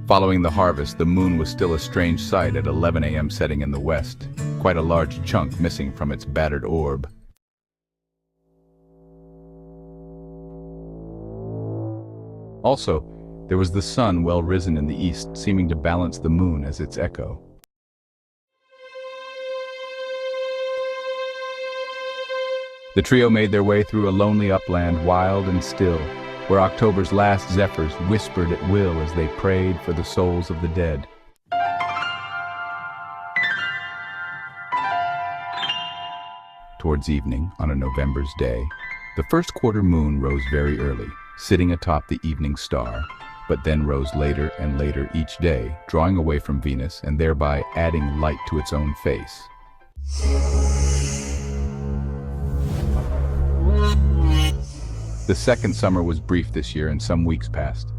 Following the harvest, the moon was still a strange sight at 11 a.m. setting in the west, quite a large chunk missing from its battered orb. Also, there was the sun well risen in the east, seeming to balance the moon as its echo. The trio made their way through a lonely upland, wild and still, where October's last zephyrs whispered at will as they prayed for the souls of the dead. Towards evening, on a November's day, the first quarter moon rose very early, sitting atop the evening star, but then rose later and later each day, drawing away from Venus and thereby adding light to its own face. The second summer was brief this year, and some weeks passed.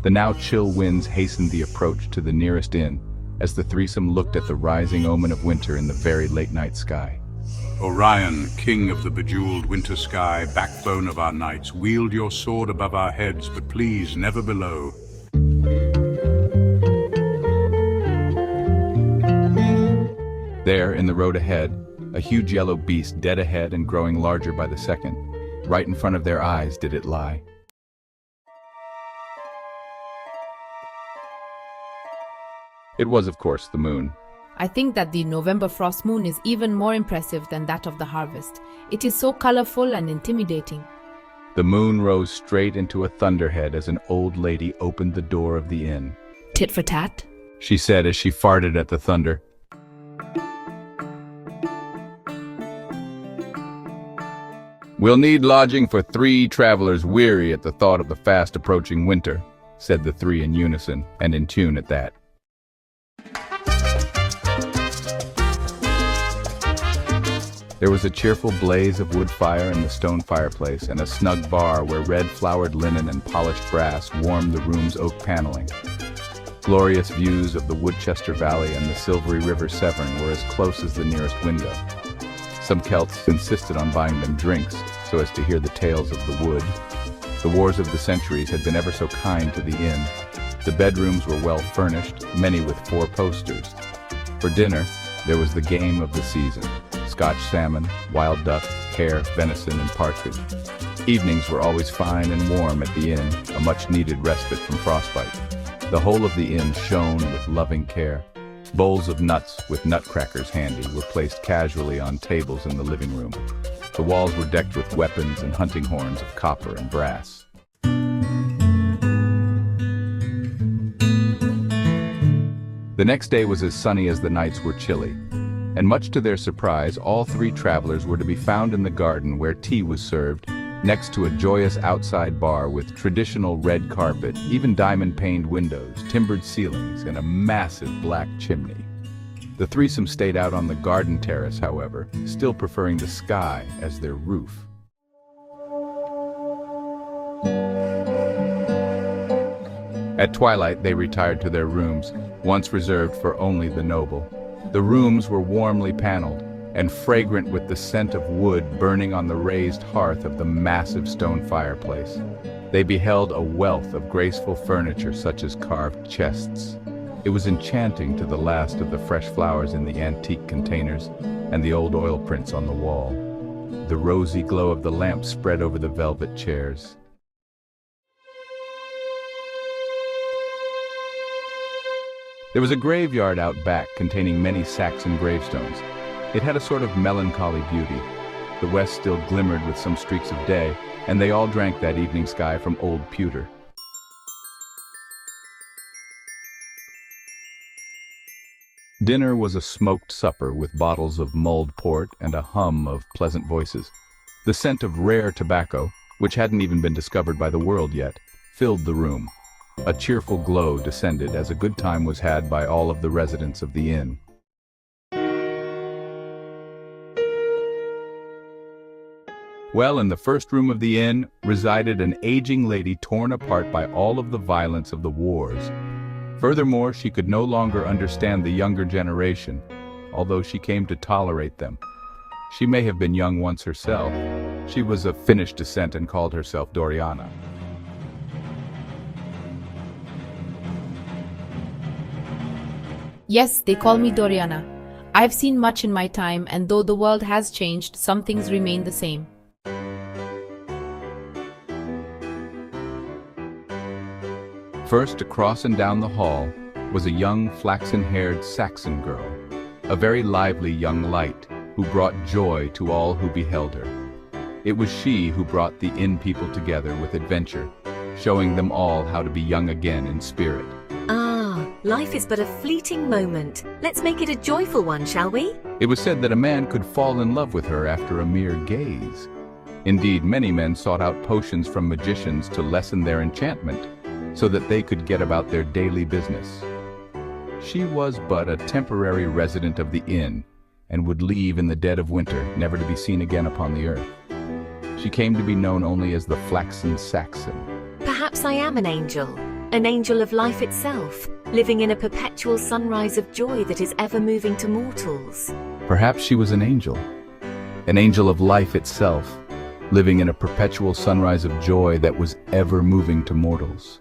The now chill winds hastened the approach to the nearest inn, as the threesome looked at the rising omen of winter in the very late night sky. Orion, king of the bejeweled winter sky, backbone of our nights, wield your sword above our heads, but please never below. There, in the road ahead, a huge yellow beast, dead ahead and growing larger by the second. Right in front of their eyes did it lie. It was, of course, the moon. I think that the November frost moon is even more impressive than that of the harvest. It is so colorful and intimidating. The moon rose straight into a thunderhead as an old lady opened the door of the inn. Tit for tat, she said as she farted at the thunder. "We'll need lodging for 3 travelers weary at the thought of the fast-approaching winter," said the 3 in unison, and in tune at that. There was a cheerful blaze of wood fire in the stone fireplace and a snug bar where red-flowered linen and polished brass warmed the room's oak paneling. Glorious views of the Woodchester Valley and the silvery River Severn were as close as the nearest window. Some Celts insisted on buying them drinks so as to hear the tales of the wood. The wars of the centuries had been ever so kind to the inn. The bedrooms were well furnished, many with 4 posters. For dinner, there was the game of the season: Scotch salmon, wild duck, hare, venison, and partridge. Evenings were always fine and warm at the inn, a much-needed respite from frostbite. The whole of the inn shone with loving care. Bowls of nuts with nutcrackers handy were placed casually on tables in the living room. The walls were decked with weapons and hunting horns of copper and brass. The next day was as sunny as the nights were chilly, and much to their surprise, all 3 travelers were to be found in the garden where tea was served, next to a joyous outside bar with traditional red carpet, even diamond-paned windows, timbered ceilings, and a massive black chimney. The threesome stayed out on the garden terrace, however, still preferring the sky as their roof. At twilight, they retired to their rooms, once reserved for only the noble. The rooms were warmly paneled and fragrant with the scent of wood burning on the raised hearth of the massive stone fireplace. They beheld a wealth of graceful furniture such as carved chests. It was enchanting to the last of the fresh flowers in the antique containers and the old oil prints on the wall. The rosy glow of the lamp spread over the velvet chairs. There was a graveyard out back containing many Saxon gravestones. It had a sort of melancholy beauty. The west still glimmered with some streaks of day, and they all drank that evening sky from old pewter. Dinner was a smoked supper with bottles of mulled port and a hum of pleasant voices. The scent of rare tobacco, which hadn't even been discovered by the world yet, filled the room. A cheerful glow descended as a good time was had by all of the residents of the inn. Well, in the first room of the inn resided an aging lady torn apart by all of the violence of the wars. Furthermore, she could no longer understand the younger generation, although she came to tolerate them. She may have been young once herself. She was of Finnish descent and called herself Doriana. Yes, they call me Doriana. I've seen much in my time, and though the world has changed, some things remain the same. First, across and down the hall was a young flaxen-haired Saxon girl, a very lively young light who brought joy to all who beheld her. It was she who brought the inn people together with adventure, showing them all how to be young again in spirit. Ah, life is but a fleeting moment. Let's make it a joyful one, shall we? It was said that a man could fall in love with her after a mere gaze. Indeed, many men sought out potions from magicians to lessen their enchantment, so that they could get about their daily business. She was but a temporary resident of the inn, and would leave in the dead of winter, never to be seen again upon the earth. She came to be known only as the Flaxen Saxon. Perhaps I am an angel of life itself, living in a perpetual sunrise of joy that is ever moving to mortals. Perhaps she was an angel of life itself, living in a perpetual sunrise of joy that was ever moving to mortals.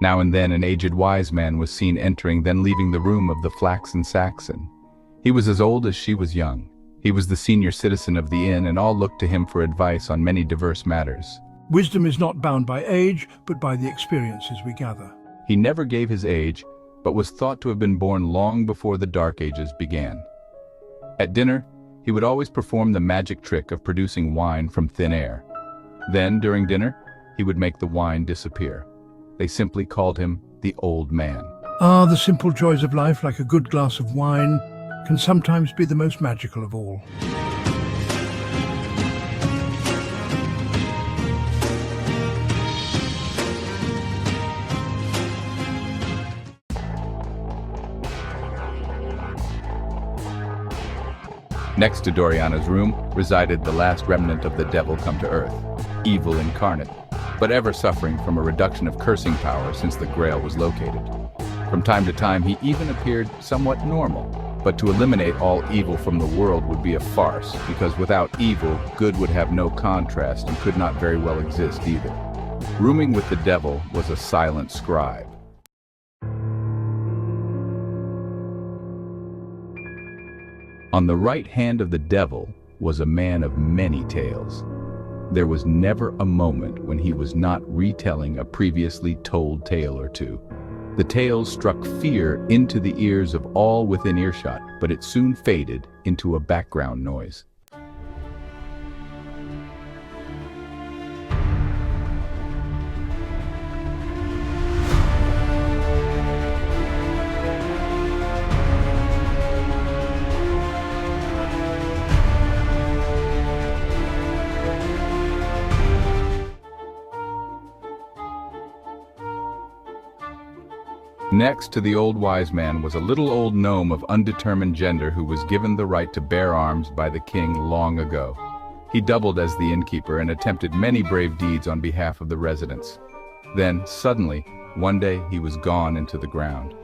Now and then an aged wise man was seen entering, then leaving the room of the Flaxen Saxon. He was as old as she was young. He was the senior citizen of the inn, and all looked to him for advice on many diverse matters. Wisdom is not bound by age, but by the experiences we gather. He never gave his age, but was thought to have been born long before the Dark Ages began. At dinner, he would always perform the magic trick of producing wine from thin air. Then, during dinner, he would make the wine disappear. They simply called him the Old Man. Ah, the simple joys of life, like a good glass of wine, can sometimes be the most magical of all. Next to Doriana's room resided the last remnant of the devil come to earth, evil incarnate, but ever suffering from a reduction of cursing power since the Grail was located. From time to time he even appeared somewhat normal, but to eliminate all evil from the world would be a farce, because without evil, good would have no contrast and could not very well exist either. Rooming with the devil was a silent scribe. On the right hand of the devil was a man of many tales. There was never a moment when he was not retelling a previously told tale or two. The tales struck fear into the ears of all within earshot, but it soon faded into a background noise. Next to the old wise man was a little old gnome of undetermined gender who was given the right to bear arms by the king long ago. He doubled as the innkeeper and attempted many brave deeds on behalf of the residents. Then, suddenly, one day he was gone into the ground.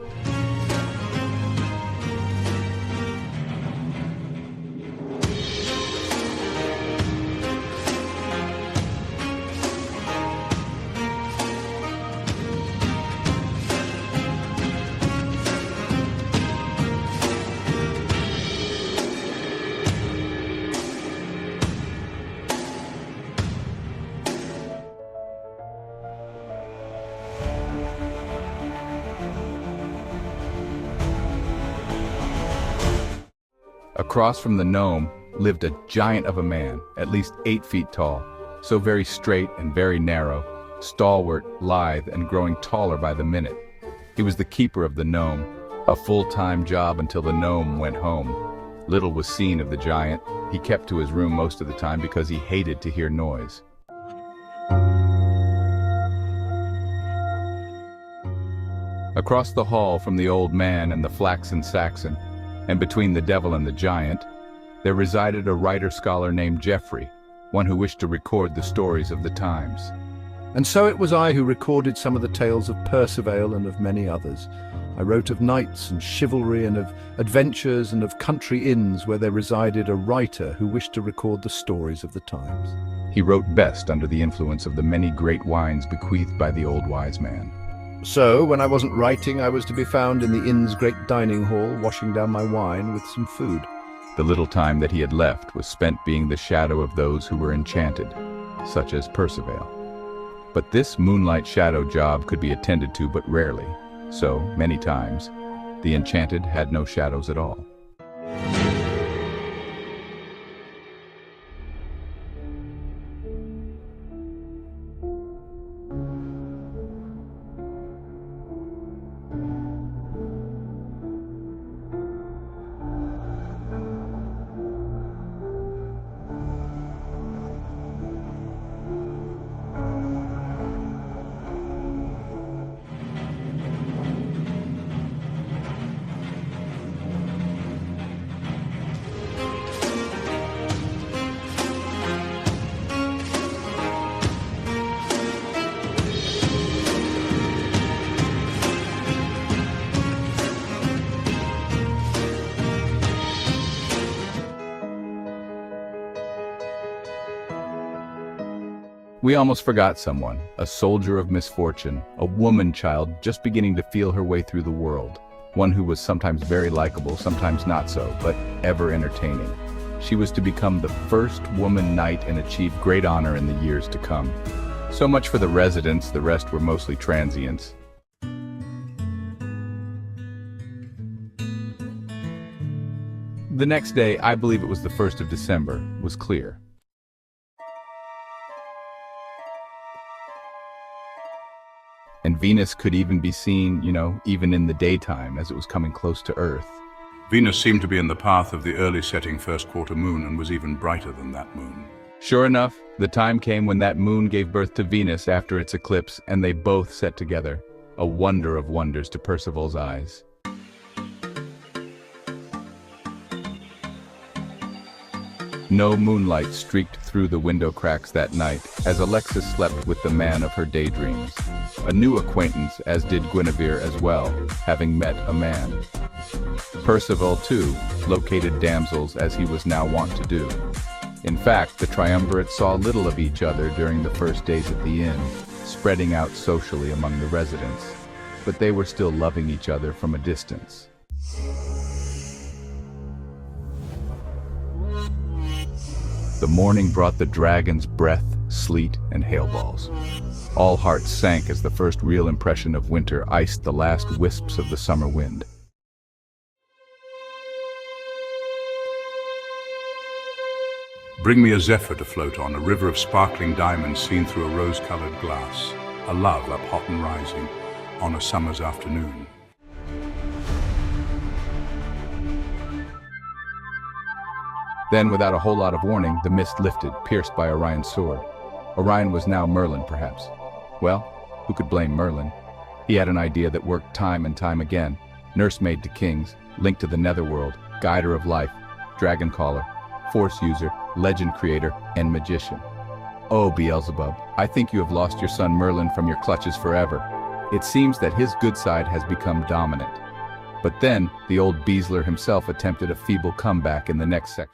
Across from the gnome lived a giant of a man, at least 8 feet tall, so very straight and very narrow, stalwart, lithe, and growing taller by the minute. He was the keeper of the gnome, a full-time job until the gnome went home. Little was seen of the giant. He kept to his room most of the time because he hated to hear noise. Across the hall from the old man and the Flaxen Saxon, and between the devil and the giant, there resided a writer-scholar named Geoffrey, one who wished to record the stories of the times. And so it was I who recorded some of the tales of Percival and of many others. I wrote of knights and chivalry and of adventures and of country inns where there resided a writer who wished to record the stories of the times. He wrote best under the influence of the many great wines bequeathed by the old wise man. So, when I wasn't writing, I was to be found in the inn's great dining hall, washing down my wine with some food. The little time that he had left was spent being the shadow of those who were enchanted, such as Percival. But this moonlight shadow job could be attended to but rarely, so, many times, the enchanted had no shadows at all. We almost forgot someone, a soldier of misfortune, a woman child just beginning to feel her way through the world. One who was sometimes very likable, sometimes not so, but ever entertaining. She was to become the first woman knight and achieve great honor in the years to come. So much for the residents, the rest were mostly transients. The next day, I believe it was the 1st of December, was clear. And Venus could even be seen, even in the daytime as it was coming close to Earth. Venus seemed to be in the path of the early setting first quarter moon and was even brighter than that moon. Sure enough, the time came when that moon gave birth to Venus after its eclipse, and they both set together, a wonder of wonders to Percival's eyes. No moonlight streaked through the window cracks that night, as Alexis slept with the man of her daydreams. A new acquaintance, as did Guinevere as well, having met a man. Percival, too, located damsels as he was now wont to do. In fact, the triumvirate saw little of each other during the first days at the inn, spreading out socially among the residents, but they were still loving each other from a distance. The morning brought the dragon's breath, sleet, and hailballs. All hearts sank as the first real impression of winter iced the last wisps of the summer wind. Bring me a zephyr to float on, a river of sparkling diamonds seen through a rose-colored glass, a love up hot and rising on a summer's afternoon. Then, without a whole lot of warning, the mist lifted, pierced by Orion's sword. Orion was now Merlin, perhaps. Well, who could blame Merlin? He had an idea that worked time and time again. Nursemaid to kings, link to the netherworld, guider of life, dragon caller, force user, legend creator, and magician. Oh, Beelzebub, I think you have lost your son Merlin from your clutches forever. It seems that his good side has become dominant. But then, the old Beezler himself attempted a feeble comeback in the next section.